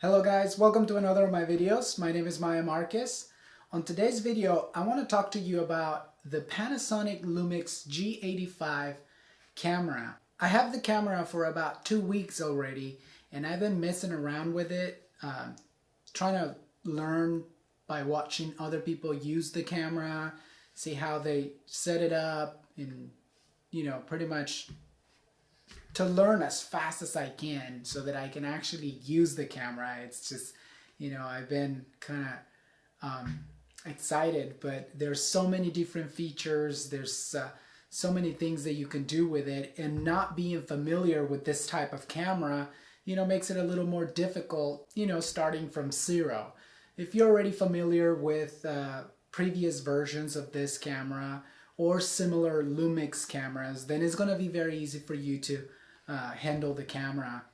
Hello guys, welcome to another of my videos. My name is Maya Marquez. On today's video, I want to talk to you about the Panasonic Lumix G85 camera. I have the camera for about 2 weeks already and I've been messing around with it, trying to learn by watching other people use the camera, see how they set it up, and pretty much to learn as fast as I can so that I can actually use the camera. It's just, I've been kind of excited, but there's so many different features. There's so many things that you can do with it, and not being familiar with this type of camera, makes it a little more difficult, starting from zero. If you're already familiar with previous versions of this camera or similar Lumix cameras, then it's going to be very easy for you to handle the camera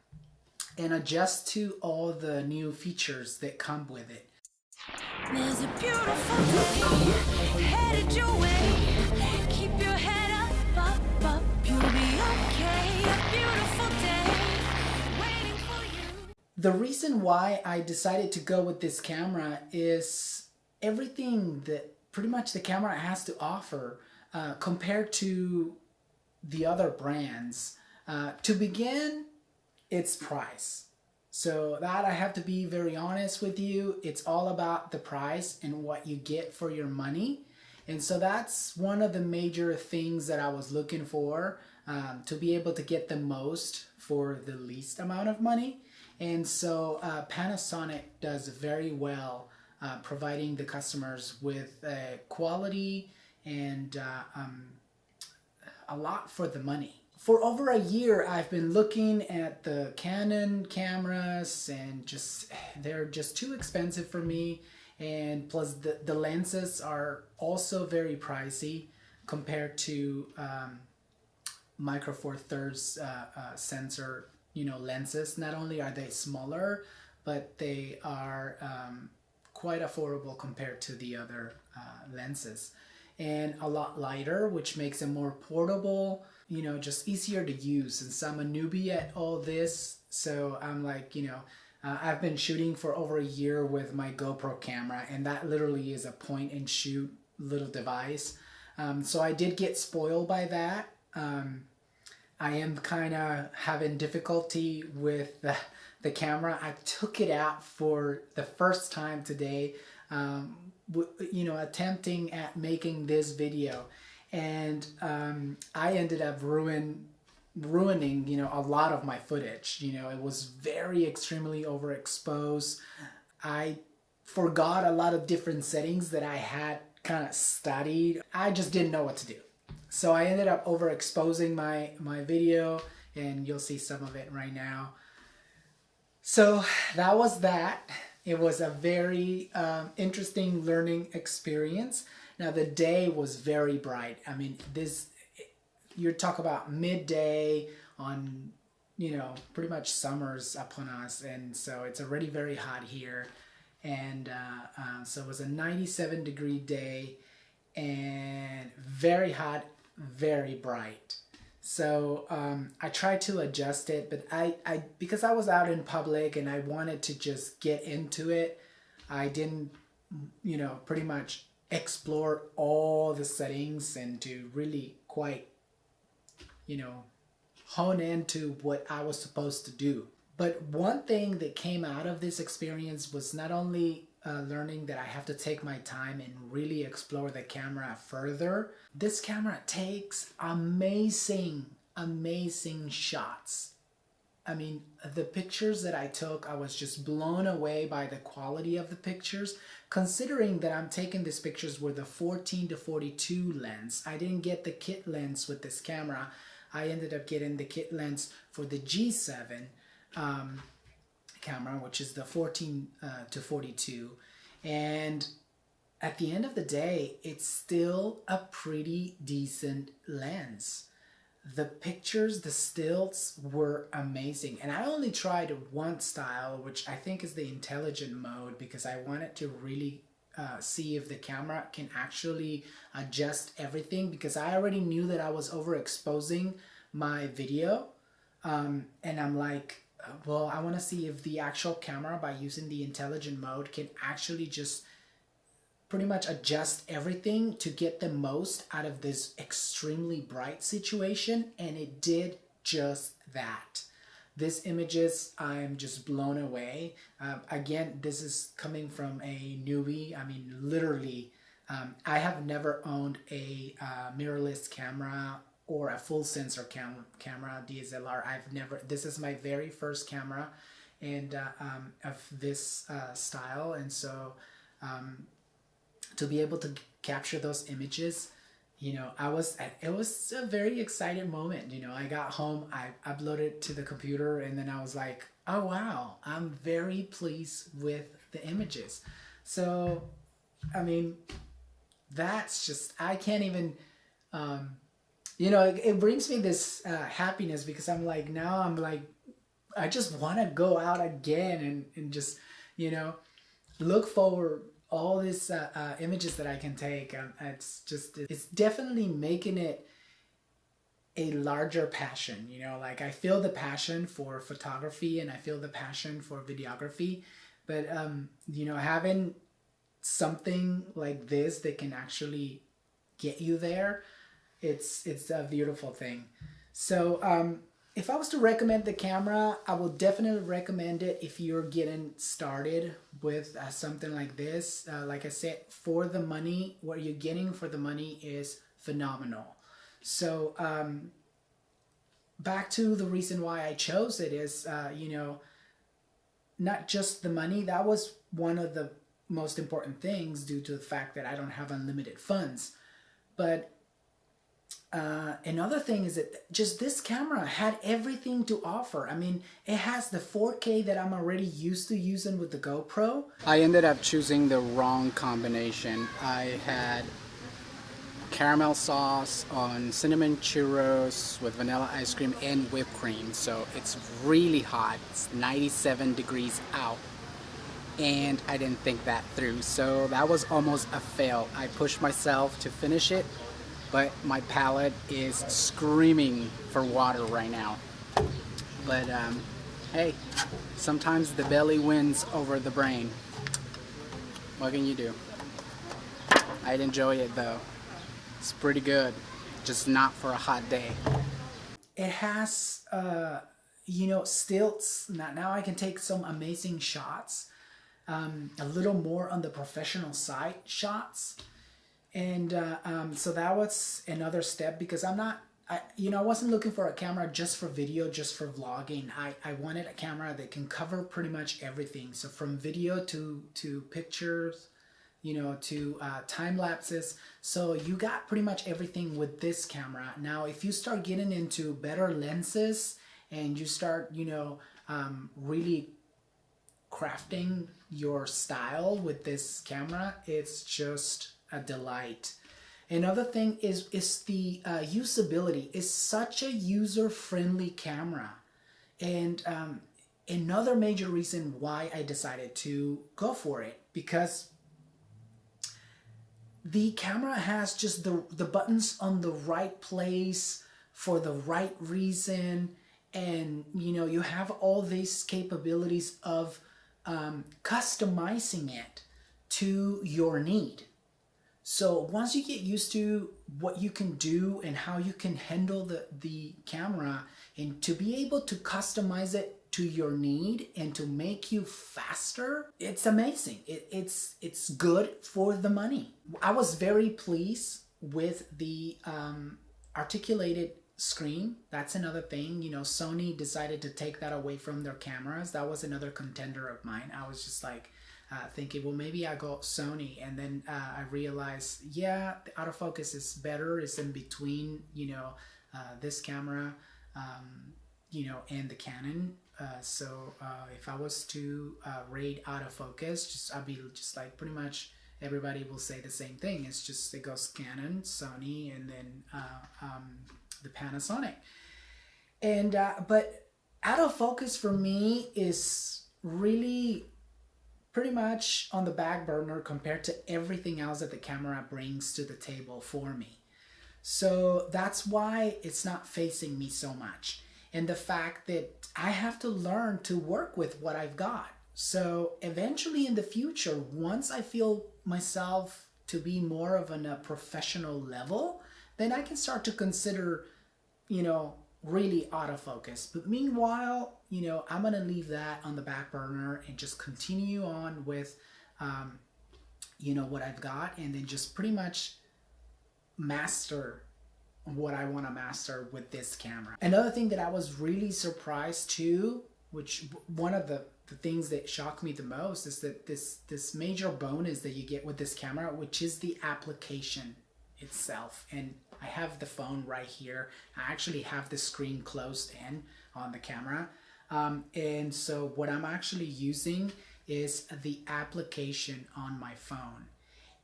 and adjust to all the new features that come with it. There's a beautiful day headed your way. Keep your head up, you'll be okay. A beautiful day waiting for you. The reason why I decided to go with this camera is everything that pretty much the camera has to offer compared to the other brands. To begin, its price. So that I have to be very honest with you. It's all about the price and what you get for your money. And so that's one of the major things that I was looking for, to be able to get the most for the least amount of money. And so Panasonic does very well providing the customers with quality and a lot for the money. For over a year, I've been looking at the Canon cameras and they're just too expensive for me. And plus the lenses are also very pricey compared to Micro Four Thirds sensor lenses. Not only are they smaller, but they are quite affordable compared to the other lenses. And a lot lighter, which makes it more portable, just easier to use. Since I'm a newbie at all this, so I'm like, I've been shooting for over a year with my GoPro camera, and that literally is a point and shoot little device. So I did get spoiled by that. I am kind of having difficulty with the camera. I took it out for the first time today, attempting at making this video, and I ended up ruining a lot of my footage. It was very extremely overexposed. I forgot a lot of different settings that I had kind of studied. I just didn't know what to do, so I ended up overexposing my video, and you'll see some of it right now. So that was that. It was a very interesting learning experience. Now the day was very bright. I mean, you're talking about midday on, pretty much summer's upon us, and so it's already very hot here. And so it was a 97-degree day and very hot, very bright. So I tried to adjust it, but I because I was out in public and I wanted to just get into it, I didn't, pretty much explore all the settings and to really quite, hone into what I was supposed to do. But one thing that came out of this experience was not only learning that I have to take my time and really explore the camera further. This camera takes amazing shots. I mean, the pictures that I took, I was just blown away by the quality of the pictures, considering that I'm taking these pictures with a 14-42 lens. I didn't get the kit lens with this camera. I ended up getting the kit lens for the G7 camera, which is the 14-42, and at the end of the day, it's still a pretty decent lens. The pictures, the stills were amazing, and I only tried one style, which I think is the intelligent mode, because I wanted to really see if the camera can actually adjust everything, because I already knew that I was overexposing my video, and I'm like, well, I want to see if the actual camera, by using the intelligent mode, can actually just pretty much adjust everything to get the most out of this extremely bright situation, and it did just that. This images, I'm just blown away. Again, this is coming from a newbie. I mean, literally, I have never owned a mirrorless camera or a full sensor camera, DSLR. This is my very first camera, and of this style, and so to be able to capture those images, you know, it was a very exciting moment. You know, I got home, I uploaded it to the computer, and then I was like, oh wow, I'm very pleased with the images. So, I mean, that's just, I can't even, you know, it brings me this happiness, because I'm like, now I'm like, I just want to go out again and just, you know, look forward all these images that I can take. It's definitely making it a larger passion, you know, like I feel the passion for photography and I feel the passion for videography, but you know, having something like this that can actually get you there, it's a beautiful thing. So if I was to recommend the camera, I will definitely recommend it if you're getting started with something like this. Like I said, for the money, what you're getting for the money is phenomenal. So back to the reason why I chose it is, you know, not just the money. That was one of the most important things, due to the fact that I don't have unlimited funds. But another thing is that just this camera had everything to offer. I mean, it has the 4K that I'm already used to using with the GoPro. I ended up choosing the wrong combination. I had caramel sauce on cinnamon churros with vanilla ice cream and whipped cream. So it's really hot. It's 97 degrees out. And I didn't think that through. So that was almost a fail. I pushed myself to finish it, but my palate is screaming for water right now. But hey, sometimes the belly wins over the brain. What can you do? I'd enjoy it though. It's pretty good, just not for a hot day. It has, you know, stills. Now I can take some amazing shots, a little more on the professional side shots. And so that was another step, because you know, I wasn't looking for a camera just for video, just for vlogging. I wanted a camera that can cover pretty much everything. So from video to pictures, you know, to time lapses. So you got pretty much everything with this camera. Now, if you start getting into better lenses and you start, you know, really crafting your style with this camera, it's just a delight. Another thing is the usability. It's such a user-friendly camera, and another major reason why I decided to go for it, because the camera has just the buttons on the right place for the right reason, and you know, you have all these capabilities of customizing it to your need. So once you get used to what you can do and how you can handle the camera, and to be able to customize it to your need and to make you faster, it's amazing. It's good for the money. I was very pleased with the articulated screen. That's another thing. You know, Sony decided to take that away from their cameras. That was another contender of mine. I was just like, thinking, well, maybe I go Sony, and then I realized, yeah, the autofocus is better. It's in between, you know, this camera, you know, and the Canon. So if I was to rate autofocus, I'd be just like, pretty much everybody will say the same thing. It's just, it goes Canon, Sony, and then the Panasonic. And but autofocus for me is really pretty much on the back burner compared to everything else that the camera brings to the table for me. So that's why it's not facing me so much. and the fact that I have to learn to work with what I've got. So eventually in the future, once I feel myself to be more of a professional level, then I can start to consider, really autofocus. But meanwhile, I'm gonna leave that on the back burner and just continue on with, what I've got, and then just pretty much master what I want to master with this camera. Another thing that I was really surprised too, which one of the things that shocked me the most, is that this major bonus that you get with this camera, which is the application itself. And I have the phone right here. I actually have the screen closed in on the camera. And so what I'm actually using is the application on my phone.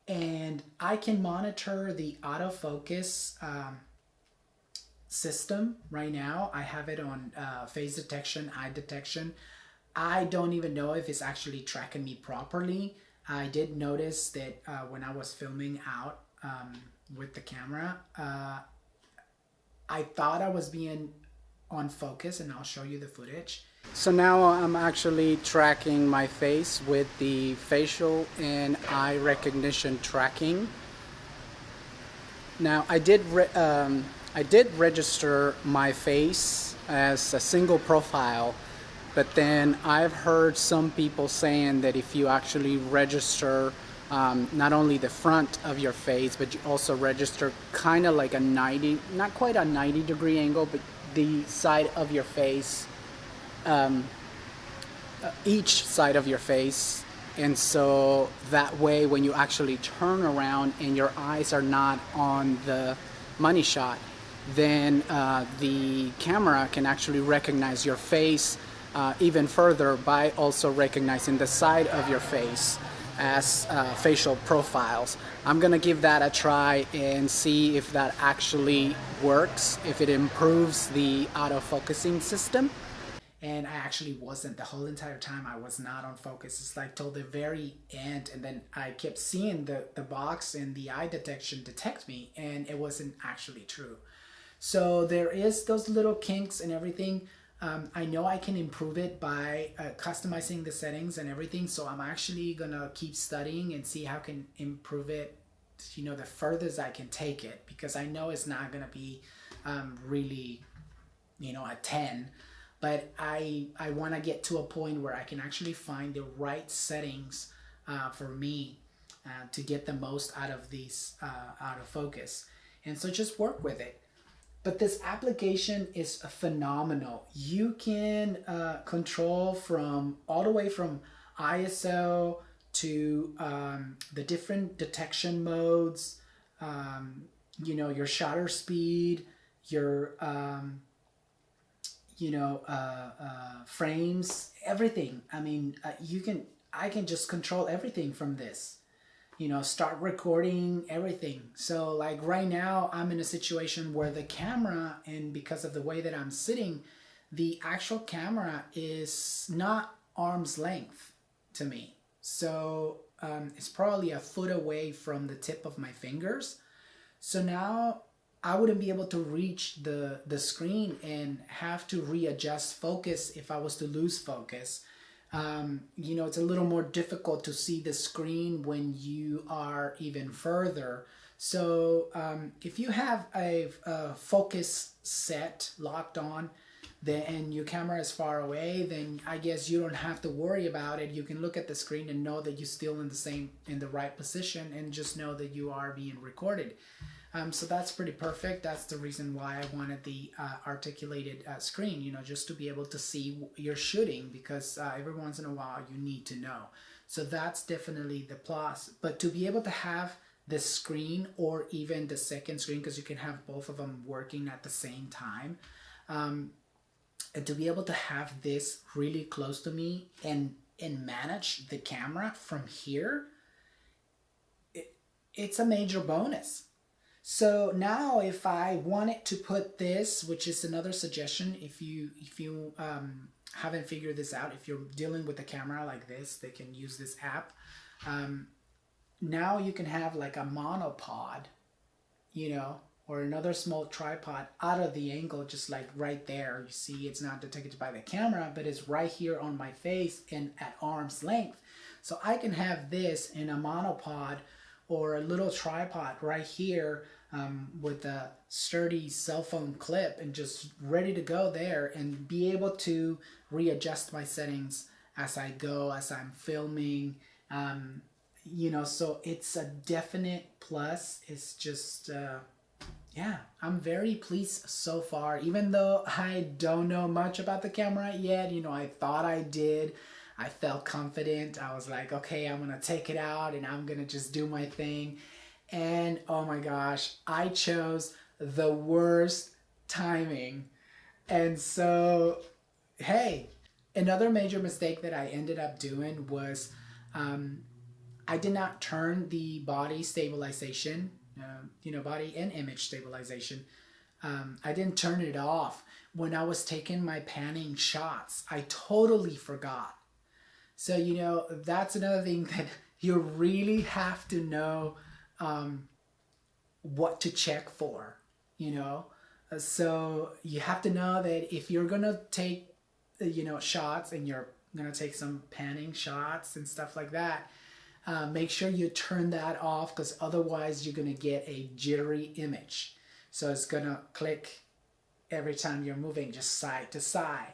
And I can monitor the autofocus system right now. I have it on face detection, eye detection. I don't even know if it's actually tracking me properly. I did notice that when I was filming out with the camera, I thought I was being on focus, and I'll show you the footage. So now I'm actually tracking my face with the facial and eye recognition tracking. Now I did register my face as a single profile, but then I've heard some people saying that if you actually register not only the front of your face, but you also register kind of like a 90, not quite a 90-degree angle, but the side of your face, each side of your face. And so that way when you actually turn around and your eyes are not on the money shot, then the camera can actually recognize your face even further by also recognizing the side of your face as facial profiles. I'm gonna give that a try and see if that actually works, if it improves the autofocusing system. And I actually wasn't. The whole entire time I was not on focus. It's like till the very end, and then I kept seeing the box and the eye detection detect me, and it wasn't actually true. So there is those little kinks and everything. I know I can improve it by customizing the settings and everything. So I'm actually gonna keep studying and see how I can improve it, the furthest I can take it, because I know it's not gonna be really, a 10. But I want to get to a point where I can actually find the right settings for me to get the most out of these out of focus. And so just work with it. But this application is phenomenal. You can control from all the way from ISO to the different detection modes, your shutter speed, your frames, everything. I mean, I can just control everything from this, start recording everything. So like right now I'm in a situation where the camera, and because of the way that I'm sitting, the actual camera is not arm's length to me. So it's probably a foot away from the tip of my fingers. So now I wouldn't be able to reach the screen and have to readjust focus if I was to lose focus. It's a little more difficult to see the screen when you are even further. So if you have a focus set locked on, and your camera is far away, then I guess you don't have to worry about it. You can look at the screen and know that you're still in the right position, and just know that you are being recorded. So that's pretty perfect. That's the reason why I wanted the articulated screen, just to be able to see you're shooting, because every once in a while you need to know. So that's definitely the plus. But to be able to have the screen, or even the second screen, because you can have both of them working at the same time, and to be able to have this really close to me and manage the camera from here, it's a major bonus. So now if I wanted to put this, which is another suggestion, if you haven't figured this out, if you're dealing with a camera like this, they can use this app. Now you can have like a monopod, or another small tripod out of the angle, just like right there. You see it's not detected by the camera, but it's right here on my face and at arm's length. So I can have this in a monopod or a little tripod right here with a sturdy cell phone clip and just ready to go there, and be able to readjust my settings as I go, as I'm filming. You know, so it's a definite plus. It's just, yeah, I'm very pleased so far. Even though I don't know much about the camera yet, you know, I thought I did. I felt confident. I was like, okay, I'm gonna take it out and I'm gonna just do my thing. And oh my gosh, I chose the worst timing. And so, hey, another major mistake that I ended up doing was I did not turn the body stabilization, you know, body and image stabilization. I didn't turn it off when I was taking my panning shots. I totally forgot. So, you know, that's another thing that you really have to know what to check for, you know. So you have to know that if you're gonna take, you know, shots, and you're gonna take some panning shots and stuff like that, make sure you turn that off, because otherwise you're gonna get a jittery image. So it's gonna click every time you're moving, just side to side.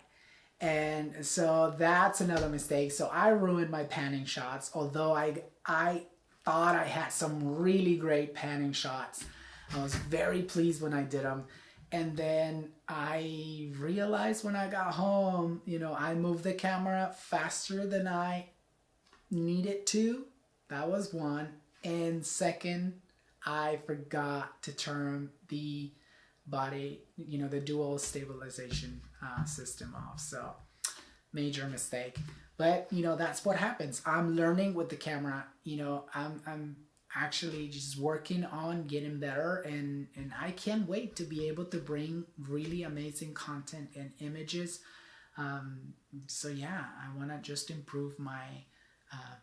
And so that's another mistake. So I ruined my panning shots, although I thought I had some really great panning shots. I was very pleased when I did them. And then I realized when I got home, you know, I moved the camera faster than I needed to. That was one. And second, I forgot to turn the body, you know, the dual stabilization system off. So major mistake. But you know, that's what happens. I'm learning with the camera. You know, I'm actually just working on getting better, and I can't wait to be able to bring really amazing content and images. So yeah, I want to just improve my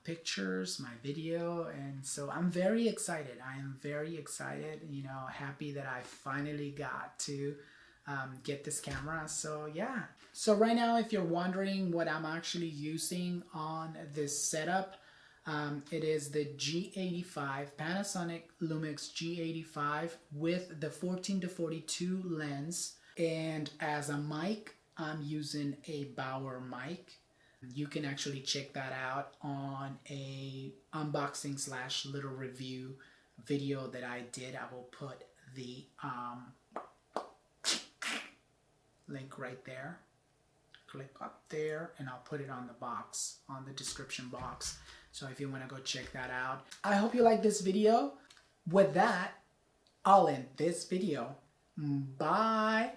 pictures, my video, and so I'm very excited. I am very excited, you know, happy that I finally got to get this camera. So yeah, so right now, if you're wondering what I'm actually using on this setup, it is the G85, Panasonic Lumix G85 with the 14-42 lens, and as a mic, I'm using a Bauer mic. You can actually check that out on a unboxing / little review video that I did. I will put the link right there. Click up there and I'll put it on the box, on the description box. So if you want to go check that out. I hope you like this video. With that, I'll end this video. Bye.